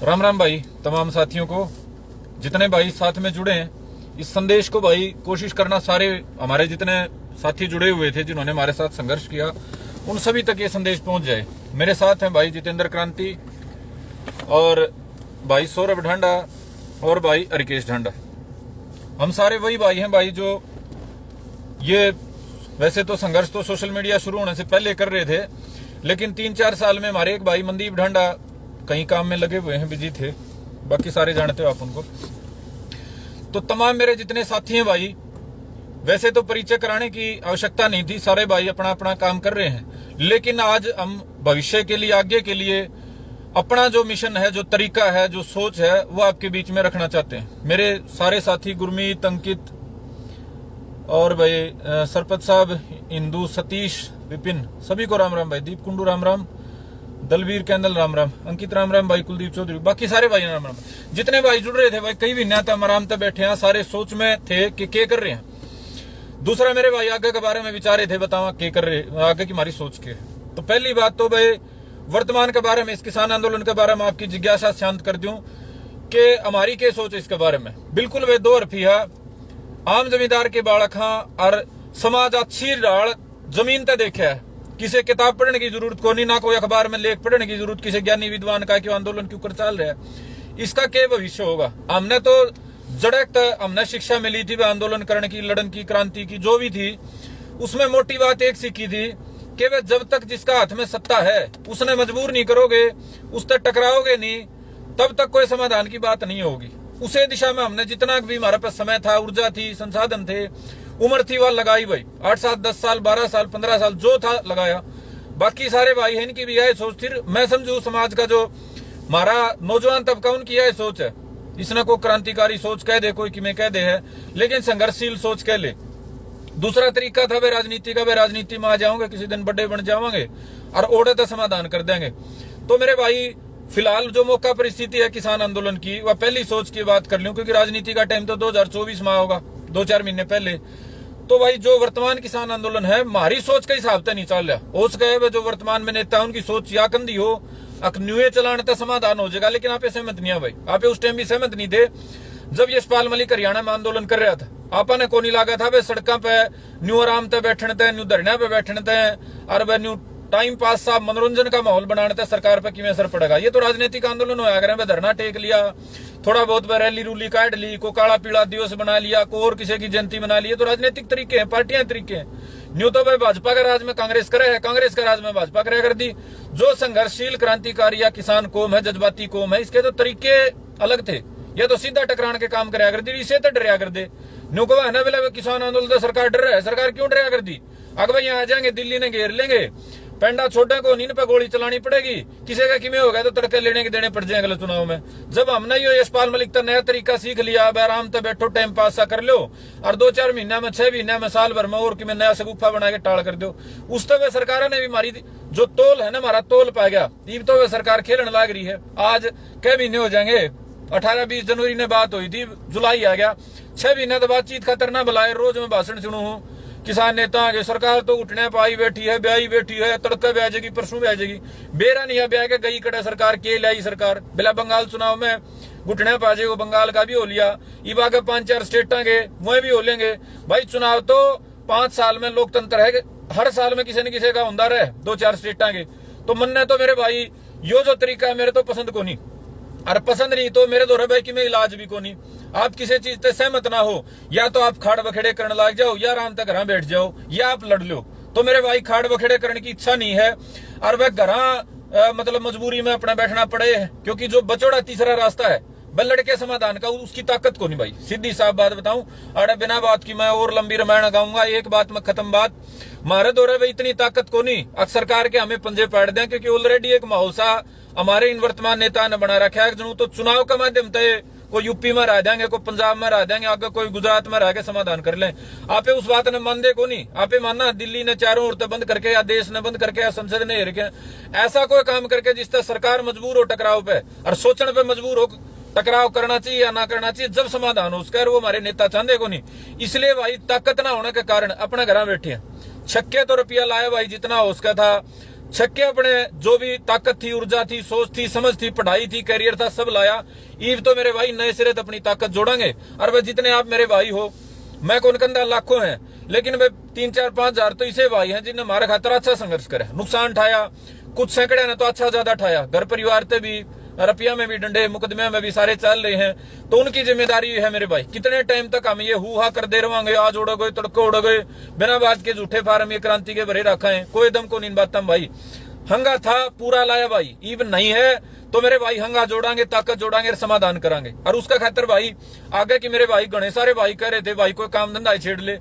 राम राम भाई तमाम साथियों को, जितने भाई साथ में जुड़े हैं। इस संदेश को भाई कोशिश करना सारे हमारे जितने साथी जुड़े हुए थे जिन्होंने हमारे साथ संघर्ष किया उन सभी तक ये संदेश पहुंच जाए। मेरे साथ हैं भाई जितेंद्र क्रांति और भाई सौरभ ढांडा और भाई हरिकेश ढांडा। हम सारे वही भाई हैं भाई जो ये वैसे तो संघर्ष तो सोशल मीडिया शुरू होने से पहले कर रहे थे, लेकिन 3-4 साल में हमारे एक भाई मनदीप ढांडा कहीं काम में लगे हुए हैं, बिजी थे, बाकी सारे जानते हो आप उनको। तो तमाम मेरे जितने साथी हैं भाई, वैसे तो परिचय कराने की आवश्यकता नहीं थी, सारे भाई अपना अपना काम कर रहे हैं, लेकिन आज हम भविष्य के लिए, आगे के लिए अपना जो मिशन है, जो तरीका है, जो सोच है, वो आपके बीच में रखना चाहते हैं। मेरे सारे साथी गुरमीत, अंकित और भाई सरपत साहब, इंदू, सतीश, विपिन, सभी को राम राम भाई। दीप कुंडू राम राम, दलवीर कैंडल राम राम, अंकित राम राम भाई, कुलदीप चौधरी, बाकी सारे भाई राम राम। जितने भाई जुड़ रहे थे भाई, कई भी न्याता आराम तक बैठे हैं, सारे सोच में थे कि क्या कर रहे हैं। दूसरा मेरे भाई आगे के बारे में विचार रहे थे, बताओ क्या कर रहे, आगे की हमारी सोच के। तो पहली बात तो भाई वर्तमान के बारे में, इस किसान आंदोलन के बारे में आपकी जिज्ञासा शांत कर दूं कि हमारी क्या सोच है इसके बारे में। बिल्कुल वे दो रफिया आम जमींदार के बालक हाँ और समाज अच्छी डाल जमीन तक देखा है। किसी किताब पढ़ने की जरूरत को नहीं, ना कोई अखबार में लेख पढ़ने की जरूरत किसी ज्ञानी विद्वान का क्यों आंदोलन क्यों कर चल रहा है, इसका क्या भविष्य होगा। हमने तो जड़क हमने शिक्षा मिली थी आंदोलन करने की, लड़न की, क्रांति की, जो भी थी, उसमें मोटी बात एक सीखी थी कि वे जब तक जिसका हाथ में सत्ता है उसने मजबूर नहीं करोगे, उस तक टकराओगे नहीं, तब तक कोई समाधान की बात नहीं होगी। उसे दिशा में हमने जितना भी हमारे पास समय था, ऊर्जा थी, संसाधन थे, उम्र थी, वह लगाई भाई। 8 साल, 10 साल, 12 साल, 15 साल जो था लगाया। बाकी सारे भाई हैं, इनकी भी यह सोच थी। मैं समझू समाज का जो हमारा नौजवान तबका उनकी यह सोच है, इसने को क्रांतिकारी सोच कह दे, कोई कि मैं कह दे है, लेकिन संघर्षशील सोच कह ले। दूसरा तरीका था वे राजनीति का, वे राजनीति में आ जाओगे, किसी दिन बड़े बन जाओगे और ओढ़े तो समाधान कर देंगे। तो मेरे भाई फिलहाल जो मौका परिस्थिति है किसान आंदोलन की, वह पहली सोच की बात कर लूं, क्योंकि राजनीति का टाइम तो 2024 में होगा, 2-4 महीने पहले। तो भाई जो वर्तमान किसान आंदोलन है, हमारी सोच के हिसाब से नहीं चल रहा। हो सके जो वर्तमान में नेता उनकी सोच या कंदी हो, न्यूए चलाने तक समाधान हो जाएगा, लेकिन आप सहमत नहीं है भाई। आप उस टाइम भी सहमत नहीं थे जब यशपाल मलिक हरियाणा में आंदोलन कर रहा था। आपा ने को नहीं लगा था वे सड़कों पे न्यू आराम तक बैठने थे, न्यू धरने पे बैठने थे और वे न्यू टाइम पास सा मनोरंजन का माहौल बनाने थे, सरकार पर किमें असर पड़ेगा। ये तो राजनीतिक आंदोलन होया करें, धरना टेक लिया, थोड़ा बहुत रैली रूली काट ली, को काला पीला दिवस बना लिया, को और किसी की जयंती बना ली, तो राजनीतिक तरीके हैं, पार्टियां तरीके हैं। न्यू तो भाई भाजपा का राज में कांग्रेस करे है, कांग्रेस का राज में भाजपा करे कर दी। जो संघर्षशील क्रांतिकारी या किसान कौम है, जज्बाती कौम है, इसके तो तरीके अलग थे। ये तो सीधा टकराने के काम कराया कर दी, इसे तो डरिया कर दे। न्यू को है ना बोले किसान आंदोलन तो सरकार डर रहा है, सरकार क्यों डरिया कर दी। अगर भाई यहाँ आ जाएंगे, दिल्ली ने घेर लेंगे, पेंडा छोटे को नींद पे गोली चलानी पड़ेगी, किसी का किमें होगा तो तड़के लेने के देने पड़ जाएंगे अगले चुनाव में। जब हमने ये यशपाल मलिक का नया तरीका सीख लिया, अब आराम से बैठो, टाइम पास सा कर लो और 2-4 महीना में, 6 महीना में, साल भर में और कि नया सगुफा बना के टाल कर दो, उस तो वे सरकार ने भी हमारी जो तोल है ना, हमारा तोल पा गया। ये तो वे सरकार खेलने लग रही है। आज कई महीने हो जाएंगे, 18-20 जनवरी ने बात हुई थी, जुलाई आ गया, 6 महीने तो बातचीत खतर ना बुलाए, रोज में भाषण सुनू हूँ किसान नेता आगे, सरकार तो उठने पाई बैठी है, ब्याई बैठी है, तड़के ब्याह जाएगी, परसों ब्याह जाएगी, बेरा नहीं है ब्याह के गई कटे सरकार के लाई सरकार बिला बंगाल चुनाव में घुटने पा जाएगा, बंगाल का भी हो लिया, इब आगे 5-4 स्टेटा के वह भी हो लेंगे भाई। चुनाव तो 5 साल में लोकतंत्र है, हर साल में किसी न किसी का होता रहे, 2-4 स्टेटा के। तो मन तो मेरे भाई यो जो तरीका है मेरे तो पसंद को नहीं, और पसंद नहीं तो मेरे दो भाई की में इलाज भी को नहीं। आप किसी चीज से सहमत ना हो, या तो आप खाड़ बखेड़े करने लग जाओ, या आराम तक घर बैठ जाओ, या आप लड़ लो। तो मेरे भाई खाड़ बखेड़े करने की इच्छा नहीं है, और वह घर मतलब मजबूरी में अपना बैठना पड़े, क्योंकि जो बचौड़ा तीसरा रास्ता है वह लड़के समाधान का, उसकी ताकत को नहीं भाई। सीधी साफ बात बताऊं, अरे बिना बात की मैं और लंबी रामायण गाऊंगा, एक बात में खत्म बात। मारे दौरे में इतनी ताकत को नहीं सरकार के हमें पंजे पाड़ दें, क्योंकि ऑलरेडी एक माहौल सा हमारे इन वर्तमान नेता ने बना रखा है। जनू तो चुनाव के माध्यम से कोई यूपी में रह देंगे, कोई पंजाब में रह देंगे, आगे कोई गुजरात में रह के समाधान कर लें। आपे उस बात ने मान दे को नहीं, आपे मानना दिल्ली ने चारों ओर बंद करके, या देश ने बंद करके, या संसद ने हेर के ऐसा कोई काम करके जिससे सरकार मजबूर हो टकराव पे और सोचने पे मजबूर हो टकराव करना चाहिए या ना करना चाहिए, जब समाधान हो उसका, वो हमारे नेता चाहते को नहीं। इसलिए भाई ताकत ना होने के कारण अपने घर बैठे हैं, छक्के तो रुपया लाया भाई जितना हो उसका था, छक्के अपने जो भी ताकत थी, ऊर्जा थी, सोच थी, समझ थी, पढ़ाई थी, कैरियर था, सब लाया। ईव तो मेरे भाई नए सिरे अपनी ताकत जोड़ेंगे। और वह जितने आप मेरे भाई हो, मैं कौन कंधा लाखों है, लेकिन वे 3, 4, 5 हजार तो इसे भाई हैं जिन्हें हमारे खातर अच्छा संघर्ष करे, नुकसान ठाया, कुछ सैकड़े ने तो अच्छा ज्यादा ठाया, घर परिवार से भी, रुपया में भी, डंडे मुकदमे में भी सारे चल रहे हैं। तो उनकी जिम्मेदारी है मेरे भाई, कितने टाइम तक हम ये हुआ कर दे रहोगे, आज उड़ गए, तड़को उड़ गए, बिना बात के झूठे फार्म ये क्रांति के भरे रखा है, कोई दम को नहीं बात भाई। हंगा था पूरा लाया भाई, इवन नहीं है तो मेरे भाई हंगा जोड़ांगे, ताकत जोड़ांगे और समाधान करांगे। और उसका खातर भाई आगे की मेरे भाई घने सारे भाई कह रहे थे भाई कोई काम धंधा छेड़ ले।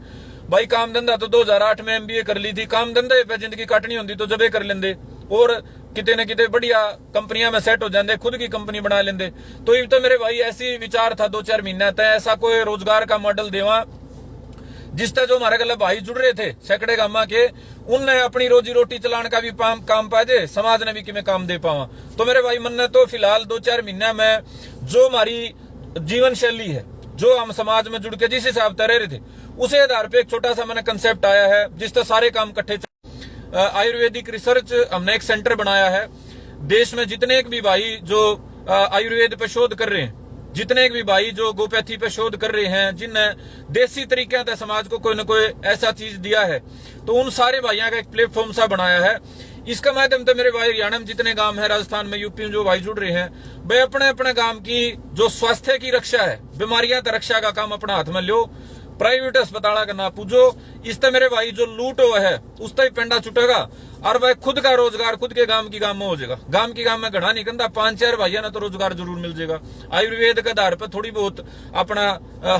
भाई काम धंधा तो 2008 में MBA कर ली थी, काम धंधे पे जिंदगी काटनी होती तो जबे कर लेंदे, और किते न किते बढ़िया कंपनियां में सेट हो जाते, खुद की कंपनी बना लेंदे। तो ये तो मेरे भाई ऐसी विचार था 2-4 महीने तक, ऐसा कोई रोजगार का मॉडल देवा जिससे जो हमारे गले भाई जुड़ रहे थे सैकड़े गामा के, उनने अपनी रोजी रोटी चलाने का भी काम पाए, समाज ने भी किमें काम दे पावा। तो मेरे भाई मन ने तो फिलहाल 2-4 महीने में जो हमारी जीवन शैली है, जो हम समाज में जुड़ के जिस हिसाब से रह रहे थे, उसे आधार पे एक छोटा सा मैंने कंसेप्ट आया है जिससे सारे काम इकट्ठे। आयुर्वेदिक रिसर्च हमने एक सेंटर बनाया है। देश में जितने भी भाई जो आयुर्वेद पे शोध कर रहे हैं, जितने भी भाई जो गोपैथी पे शोध कर रहे हैं, जिनने देसी तरीके से समाज को कोई न कोई ऐसा चीज दिया है, तो उन सारे भाइयों का एक प्लेटफॉर्म सा बनाया है। इसका माध्यम से मेरे भाई हरियाणा में जितने गांव है, राजस्थान में, यूपी में जो भाई जुड़ रहे हैं, वे अपने अपने गांव की जो स्वास्थ्य की रक्षा है, बीमारियां की रक्षा का काम अपना हाथ में लो, प्राइवेट अस्पताल का ना पूछो। इससे मेरे भाई जो लूट हुआ है उससे ही पेंडा छुटेगा, और वह खुद का रोजगार खुद के गांव की गांव में हो जाएगा। गांव की गांव में घना नहीं कहता, 5-4 भाइयों ने तो रोजगार जरूर मिल जाएगा। आयुर्वेद के आधार पर थोड़ी बहुत अपना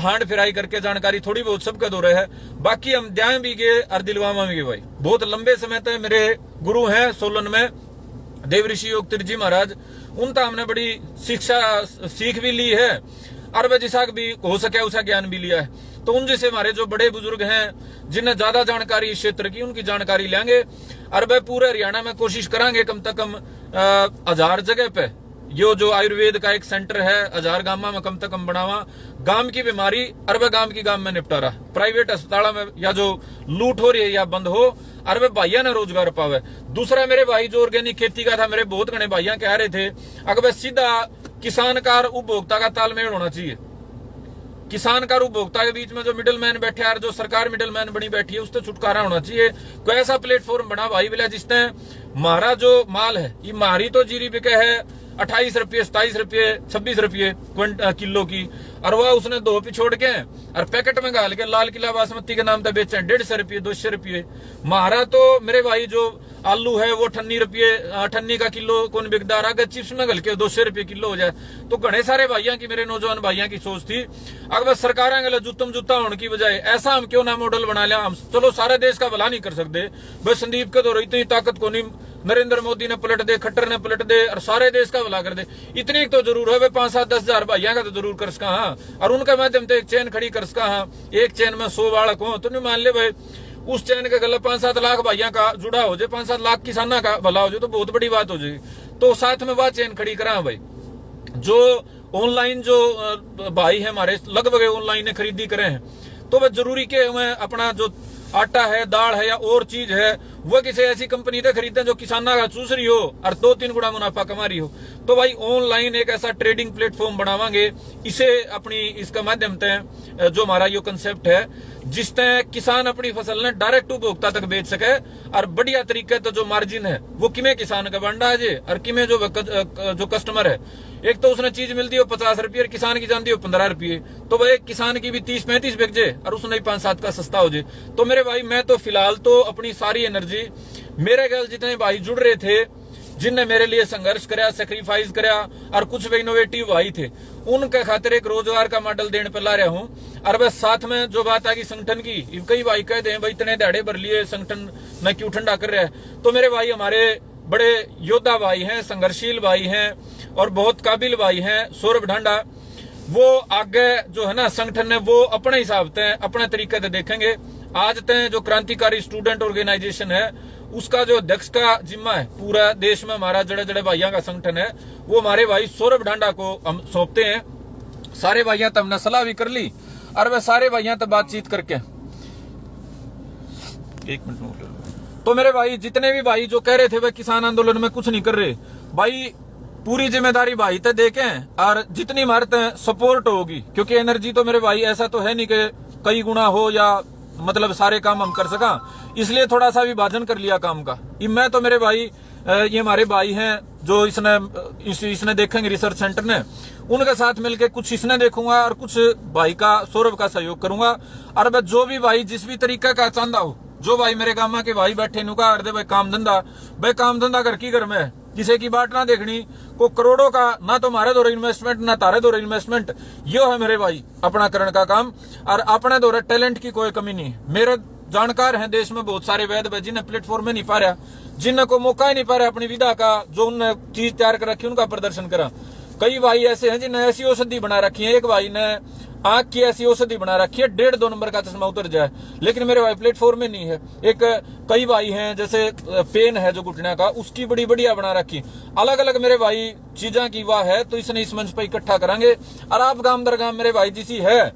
हांड फिराई करके जानकारी थोड़ी बहुत सबका दो रहे है। बाकी हम ध्यान भी गए और दिलवामा भी गए भाई। बहुत लंबे समय तक मेरे गुरु हैं सोलन में देव ऋषि योग त्रिजी महाराज, उनका हमने बड़ी शिक्षा सीख भी ली है, और वह जिसा भी हो सके उसका ज्ञान भी लिया है। तो उन जैसे हमारे जो बड़े बुजुर्ग हैं जिन्हें ज्यादा जानकारी इस क्षेत्र की, उनकी जानकारी लेंगे, और वह पूरे हरियाणा में कोशिश करांगे कम से कम 1000 जगह पे यो जो आयुर्वेद का एक सेंटर है 1000 गांव में कम से कम बनावा। गांव की बीमारी और वह गांव की गांव में निपटारा, प्राइवेट अस्पताल में या जो लूट हो रही है या बंद हो, और वह भाइया ने रोजगार पावे। दूसरा मेरे भाई जो ऑर्गेनिक खेती का था, मेरे बहुत घने भाइया कह रहे थे अगर वह सीधा किसान का और उपभोक्ता का तालमेल होना चाहिए। किसान का और उपभोक्ता के बीच में जो मिडिल मैन बैठे है, जो सरकार मिडिल मैन बनी बैठी है, उससे छुटकारा होना चाहिए। कोई ऐसा प्लेटफॉर्म बना भाई बिला जिसने हमारा जो माल है, ये मारी तो जीरी बिके है 28 रुपये, 27 रुपये, 26 रुपये किलो की, और वह उसने दो पे छोड़ के और पैकेट में गाल के लाल किला बासमती के नाम पे बेचे 150 रुपये, 200 रुपये। मारा तो मेरे भाई जो आलू है वो 98 रुपये, 98 का किलो कौन बिकदा रहा, अगर चिप्स में गल के 200 रुपये किलो हो जाए। तो घने सारे भाइयों की, मेरे नौजवान भाइयों की सोच थी अगर बस सरकार गल जुत्ता होने की बजाय ऐसा हम क्यों ना मॉडल बना लिया। हम चलो सारे देश का भला नहीं कर सकते, बस संदीप के दौर इतनी ताकत को नहीं, नरेंद्र मोदी ने पलट दे, खट्टर ने पलट दे और सारे देश का भला कर दे, इतनी तो जरूर है। 5-7-10 हजार भाइयों का तो जरूर कर सका, हाँ, और उनके माध्यम से एक चैन खड़ी कर सका, हाँ, एक चैन में 100 बालक हो तो नहीं मान ले भाई, उस चैन के गले 5-7 लाख भाइयों का जुड़ा हो जाए, 5-7 लाख किसानों का भला हो जाए तो बहुत बड़ी बात हो जाएगी। तो साथ में वह चैन खड़ी करा भाई। जो ऑनलाइन जो भाई है हमारे लगभग ऑनलाइन खरीदी करे हैं, तो वह जरूरी के अपना जो आटा है, दाल है या और चीज है, वह किसी ऐसी कंपनी से खरीदते हैं जो किसानों का चूस रही हो और 2-3 गुना मुनाफा कमा रही हो। तो भाई ऑनलाइन एक ऐसा ट्रेडिंग प्लेटफॉर्म बनावांगे, इसे अपनी इसका माध्यम से जो हमारा यो कंसेप्ट है, जिससे किसान अपनी फसल ने डायरेक्ट उपभोक्ता तक बेच सके, और बढ़िया तरीके से जो मार्जिन है वो किमें किसान का बंडा है और किमें जो कस्टमर है, एक तो उसने चीज मिलती हो 50 रुपये और किसान की जानती हो 15 रुपये, तो भाई किसान की भी 30-35 बिक जाए और उसने 5-7 का सस्ता हो जाए। तो मेरे भाई मैं तो फिलहाल तो अपनी सारी एनर्जी, मेरे ख्याल जितने भाई जुड़ रहे थे, जिनने मेरे लिए संघर्ष कराया, सेक्रीफाइस कराया, और कुछ भी इनोवेटिव भाई थे, उनके खातिर एक रोजगार का मॉडल देने पर ला रहा हूँ। और बस साथ में जो बात आएगी संगठन की, कई भाई कहते हैं भाई इतने दाड़े भर लिए संगठन में क्यों ठंडा कर रहा है। तो मेरे भाई हमारे बड़े योद्धा भाई हैं, संघर्षशील भाई हैं और बहुत काबिल भाई हैं। सौरभ ढांडा वो आगे जो है ना संगठन है वो अपने हिसाब से अपने तरीके से देखेंगे। आज तक जो क्रांतिकारी स्टूडेंट ऑर्गेनाइजेशन है उसका जो अध्यक्ष का जिम्मा है पूरा देश में, हमारा जड़े जड़े भाइयों का संगठन है, वो हमारे भाई सौरभ ढांडा को हम सौंपते हैं। सारे भाइयों तक हमने सलाह भी कर ली और वह सारे भाइयों तक बातचीत करके 1 मिनट तो मेरे भाई जितने भी भाई जो कह रहे थे भाई किसान आंदोलन में कुछ नहीं कर रहे, भाई पूरी जिम्मेदारी भाई तक देखें और जितनी हमारे सपोर्ट होगी, क्योंकि एनर्जी तो मेरे भाई ऐसा तो है नहीं कि कई गुना हो या मतलब सारे काम हम कर सका, इसलिए थोड़ा सा विभाजन कर लिया काम का। मैं तो मेरे भाई ये हमारे भाई हैं जो इसने देखेंगे रिसर्च सेंटर ने, उनके साथ मिलके कुछ इसने देखूंगा और कुछ भाई का सौरभ का सहयोग करूंगा। और मैं जो भी भाई जिस भी तरीके का चांदा हो, जो भाई मेरे गामा के भाई बैठे नुका कर दे भाई काम धंधा घर की घर में किसी की बात ना देखनी, को करोड़ों का ना तो हमारे दौरे इन्वेस्टमेंट ना तारे दौरे इन्वेस्टमेंट, यो है मेरे भाई अपना करण का काम। और अपने दौरे टैलेंट की कोई कमी नहीं। मेरे जानकार हैं देश में बहुत सारे वैद भाई जिन्हें प्लेटफॉर्म में नहीं पा रहा, जिन्हें को मौका ही नहीं पा रहा अपनी विधा का, जो उन्होंने चीज तैयार कर रखी उनका प्रदर्शन करा। कई भाई ऐसे हैं जिन्हें ऐसी औषधि बना रखी है, एक भाई ने आंख की ऐसी औषधि बना रखी है 1.5-2 नंबर का चश्मा उतर जाए, लेकिन मेरे भाई प्लेटफॉर्म में नहीं है। एक कई भाई हैं जैसे पेन है जो घुटने का, उसकी बड़ी बढ़िया बना रखी। अलग अलग मेरे भाई चीजा की वाह है, तो इसने इस मंच पर इकट्ठा करेंगे और आप गांव दर गांव मेरे भाई जिसी है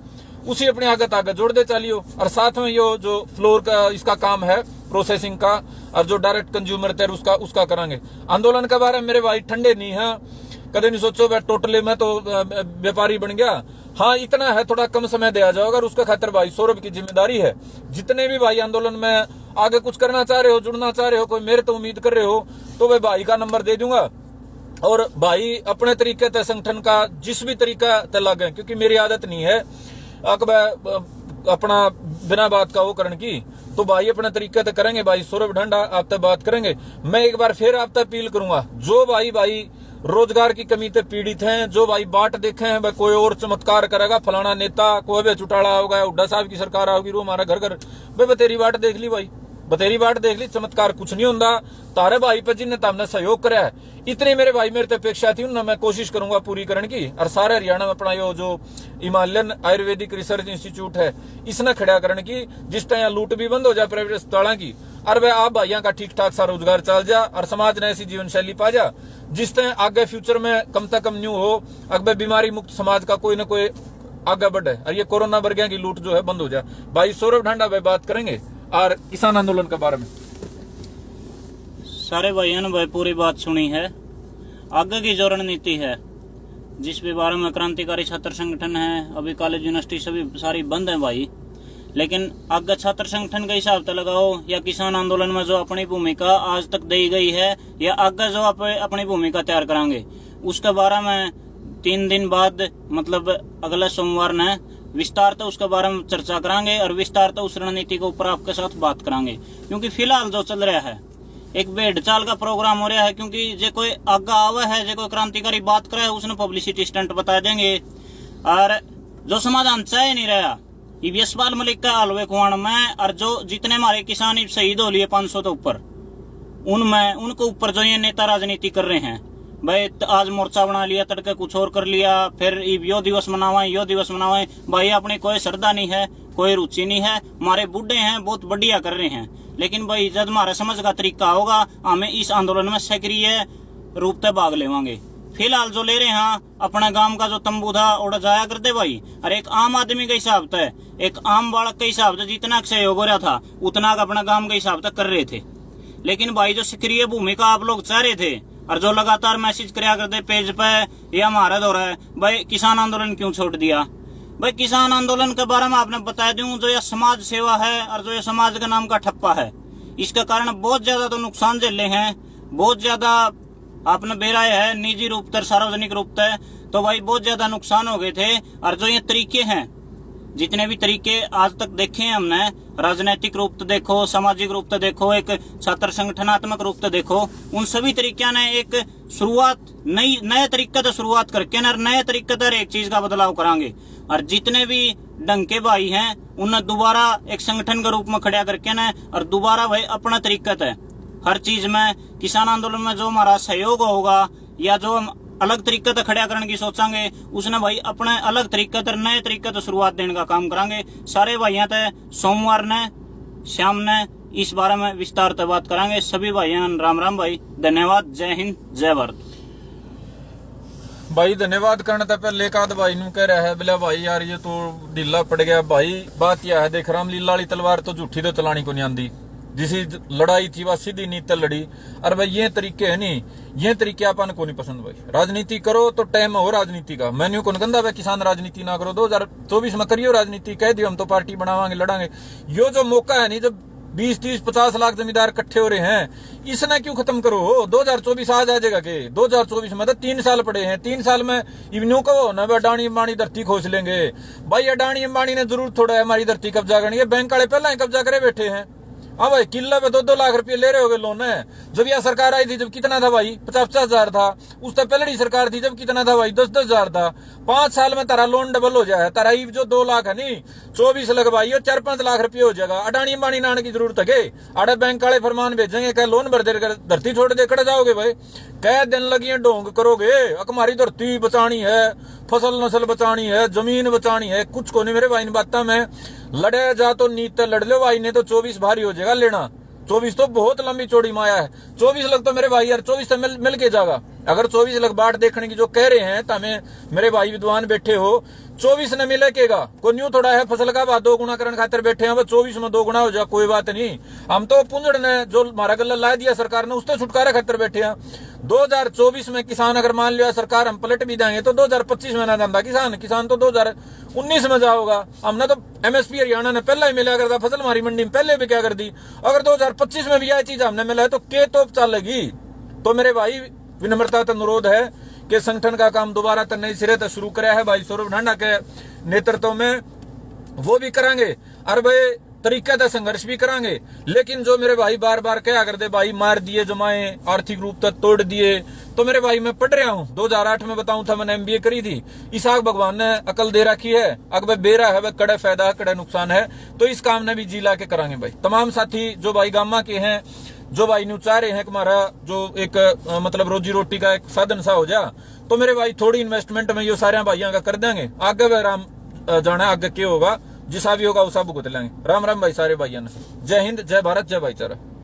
उसी अपने आगे जोड़ते चलियो। और साथ में यो जो फ्लोर का इसका काम है प्रोसेसिंग का और जो डायरेक्ट कंज्यूमर तेर उसका करेंगे। आंदोलन के बारे में मेरे भाई ठंडे नहीं है, कदे नहीं सोचो मैं टोटली मैं तो व्यापारी बन गया। हाँ इतना है थोड़ा कम समय दिया जाएगा और उसका खातिर भाई सौरभ की जिम्मेदारी है। जितने भी भाई आंदोलन में आगे कुछ करना चाह रहे हो, जुड़ना चाह रहे हो, कोई मेरे तो उम्मीद कर रहे हो, तो मैं भाई का नंबर दे दूंगा और भाई अपने तरीके से संगठन का जिस भी तरीका ते लागे, क्योंकि मेरी आदत नहीं है अपना बिना बात का वो करने की, तो भाई अपने तरीके से करेंगे। भाई सौरभ ढंडा आप तक बात करेंगे। मैं एक बार फिर आप तक अपील करूंगा, जो भाई रोजगार की कमी से पीड़ित हैं, जो भाई बाट देखे हैं भाई कोई और चमत्कार करेगा, फलाना नेता कोई भी चुटाड़ा होगा, हुड्डा साहब की सरकार आओगी, रो हमारा घर भाई बतेरी बाट देख ली, भाई बतेरी बाट देख ली, चमत्कार कुछ नहीं होता। तारे भाई पे जिन्हें तुमने सहयोग करा है, इतनी मेरे भाई मेरे अपेक्षा थी ना, मैं कोशिश करूंगा पूरी करने की। और सारे हरियाणा में अपना यो जो हिमालयन आयुर्वेदिक रिसर्च इंस्टीट्यूट है इसने खड़ा करने की, जिस तरह लूट भी बंद हो जाए प्राइवेट अस्पताल की, और वह आप भाइयों का ठीक ठाक सा रोजगार चल जा और समाज ने ऐसी जीवन शैली पा जा जिस तरह आगे फ्यूचर में कम से कम न्यू हो, अगर बीमारी मुक्त समाज का कोई ना कोई आगे बढ़े और ये कोरोना वर्गिया की लूट जो है बंद हो जाए। भाई सौरभ ढांडा भाई बात करेंगे और किसान आंदोलन के बारे में। सारे भाइयों ने भाई पूरी बात सुनी है। आगे की जो रणनीति है, जिस भी बारे में क्रांतिकारी छात्र संगठन है, अभी कॉलेज यूनिवर्सिटी सभी सारी बंद है भाई, लेकिन आगे छात्र संगठन के हिसाब से लगाओ या किसान आंदोलन में जो अपनी भूमिका आज तक दी गई है या आगे जो अपनी भूमिका तैयार करांगे, उसके बारे में 3 दिन बाद मतलब अगले सोमवार ने विस्तार तो उसके बारे में चर्चा करांगे और विस्तार तो उस रणनीति के ऊपर आपके साथ बात करांगे। क्योंकि फिलहाल जो चल रहा है एक भेड़ चाल का प्रोग्राम हो रहा है, क्योंकि जो कोई आगा आवा है, जो कोई क्रांतिकारी बात करे है, उसने पब्लिसिटी स्टंट बता देंगे और जो समाधान चाहे नहीं रहा। यशपाल मलिक का हलवे कुआण में और जो जितने हमारे किसान शहीद हो लिए 500 के ऊपर, उनमें उनके ऊपर जो ये नेता राजनीति कर रहे हैं, भाई आज मोर्चा बना लिया, तड़के कुछ और कर लिया, फिर यो दिवस मनावाएं। भाई अपनी कोई श्रद्धा नहीं है, कोई रुचि नहीं है। हमारे बुढ़े हैं बहुत बढ़िया कर रहे हैं, लेकिन भाई जब हमारा समझ का तरीका होगा हमें इस आंदोलन में सक्रिय रूप से भाग लेवांगे। फिलहाल जो ले रहे हैं अपने गांव का जो तंबू था उड़ा जाया करते भाई, और एक आम आदमी के हिसाब से, एक आम बालक के हिसाब से जितना सहयोग हो रहा था उतना अपना गांव के हिसाब से कर रहे थे। लेकिन भाई जो सक्रिय भूमिका आप लोग चाह रहे थे और जो लगातार मैसेज कराया करते पेज पे या हमारा दौरा है, भाई किसान आंदोलन क्यों छोड़ दिया? भाई किसान आंदोलन के बारे में आपने बता दूं, जो ये समाज सेवा है और जो ये समाज के नाम का ठप्पा है, इसके कारण बहुत ज्यादा तो नुकसान झेले हैं, बहुत ज्यादा आपने बेराए है निजी रूप से सार्वजनिक रूप से, तो भाई बहुत ज्यादा नुकसान हो गए थे। और जो ये तरीके हैं, जितने भी तरीके आज तक देखे हैं हमने, राजनीतिक रूप से देखो, सामाजिक रूप से देखो, एक छात्र संगठनात्मक रूप से देखो, उन सभी तरीकों ने एक शुरुआत नए तरीके से शुरुआत करके ना नए तरीके से एक चीज का बदलाव करांगे। और जितने भी ढंग के भाई हैं उन्हें दोबारा एक संगठन के रूप में खड़ा करके ना और दोबारा भाई अपना तरीका है हर चीज में। किसान आंदोलन में जो हमारा सहयोग होगा या जो हम अलग तरीके से खड़ा करने की सोचांगे, उसने भाई अपने अलग तरीके से नए तरीके से शुरुआत देने का काम करांगे। सारे भाइयों से सोमवार ने शाम ने इस बारे में विस्तार से बात करांगे। सभी भाइयों राम राम भाई, धन्यवाद, जय हिंद, जय भारत। भाई धन्यवाद करने तो पहले एक आध भाई नु कह रहा है बोला भाई यार ये तो ढीला पड़ गया। भाई बात यह है, देख रामलीला वाली तलवार तो झूठी तो चलानी को नहीं आंदी। जिसी लड़ाई थी वह सीधी नीति लड़ी। और भाई ये तरीके है नहीं, ये तरीके अपन को नहीं पसंद भाई। राजनीति करो तो टाइम हो राजनीति का। मैन्यू कौन गंदा भाई, किसान राजनीति ना करो, 2024 में करियो राजनीति, कह दियो हम तो पार्टी बनावांगे लड़ांगे। यो जो मौका है नहीं, जब 20, 30, 50 लाख जमींदार इकट्ठे हो रहे हैं, इसने क्यों खत्म करो। 2024 आ जाएगा के 2024 में तो 3 साल पड़े हैं, 3 साल में इवन्यू कहो ना अडानी अंबानी धरती खोज लेंगे। भाई अडानी अंबानी ने जरूर थोड़ा है हमारी धरती कब्जा करनी है, बैंक वाले पहले ही कब्जा करे बैठे हैं। हाँ भाई, किला पे 2-2 लाख रुपए ले रहे होगे लोन है। जब यह सरकार आई थी जब कितना था भाई, 50-50 हजार था। उससे पहले सरकार थी जब कितना था भाई, 10-10 हजार था। 5 साल में तारा लोन डबल हो जाए, तारा जो 2 लाख है नहीं 24 लगवाई, 4-5 लाख रुपये हो जाएगा। अडानी अंबानी नाने की जरूरत है, आड़े बैंक वाले फरमान भेजेंगे, क्या लोन भर दे, धरती छोड़ दे खड़े जाओगे भाई। कह दिन लगी ढोंग करोगे, हमारी धरती बचानी है, फसल नस्ल बचानी है, जमीन बचानी है, कुछ को नहीं मेरे भाई। इन बातों में लड़े जा तो नीत लड़ लो भाई, ने तो 24 भारी हो जाएगा लेना। 24 तो बहुत लंबी चौड़ी माया है। 24 लाख तो मेरे भाई यार 24 तो मिल के जाएगा। अगर 24 लाख बाट देखने की जो कह रहे हैं तो हमें मेरे भाई विद्वान बैठे हो, 24 न मिलेगा। को न्यू थोड़ा है फसल का बाद 2 गुना करने खातिर बैठे हैं, 24 में 2 गुना हो जाए कोई बात नहीं। हम तो पुंजड़ ने जो हमारा गला ला दिया सरकार ने, उससे छुटकारा खातिर बैठे हैं। 2024 में किसान अगर मान लिया सरकार हम पलट भी देंगे तो 2025 में ना जाता किसान तो 2019 में जाओगा। हमने तो MSP हरियाणा ने पहले ही मिला करता, फसल हमारी मंडी में पहले भी क्या कर दी। अगर 2025 में भी यह चीज हमने मिला है तो के तो चलेगी। तो मेरे भाई विनम्रता तो अनुरोध है कि संगठन का काम दोबारा तो नई सिरे से शुरू कराया है भाई सौरभ ढांडा के नेतृत्व में, वो भी करांगे। और भाई तरीके से संघर्ष भी करांगे। लेकिन जो मेरे भाई बार बार क्या कर दे भाई, मार दिए जमाए, आर्थिक रूप तक तोड़ दिए, तो मेरे भाई मैं पढ़ रहा हूँ। 2008 में बताऊं था, मैंने MBA करी थी। इसाक भगवान ने अकल दे रखी है, अगर बेरा है वह कड़े फायदा है कड़े नुकसान है, तो इस काम ने भी जी ला के करांगे भाई। तमाम साथी जो भाई गामा के हैं, जो भाई न्यू चाह रहे हैं कि हमारा जो एक मतलब रोजी रोटी का एक साधन सा हो जा, तो मेरे भाई थोड़ी इन्वेस्टमेंट में ये सारे भाइयों का कर देंगे। आगे वह राम जाना, आगे क्या होगा जिसा भी होगा वो सब भुगत लेंगे। राम राम भाई सारे भाइयों ने। जय हिंद, जय भारत, जय भाईचारा।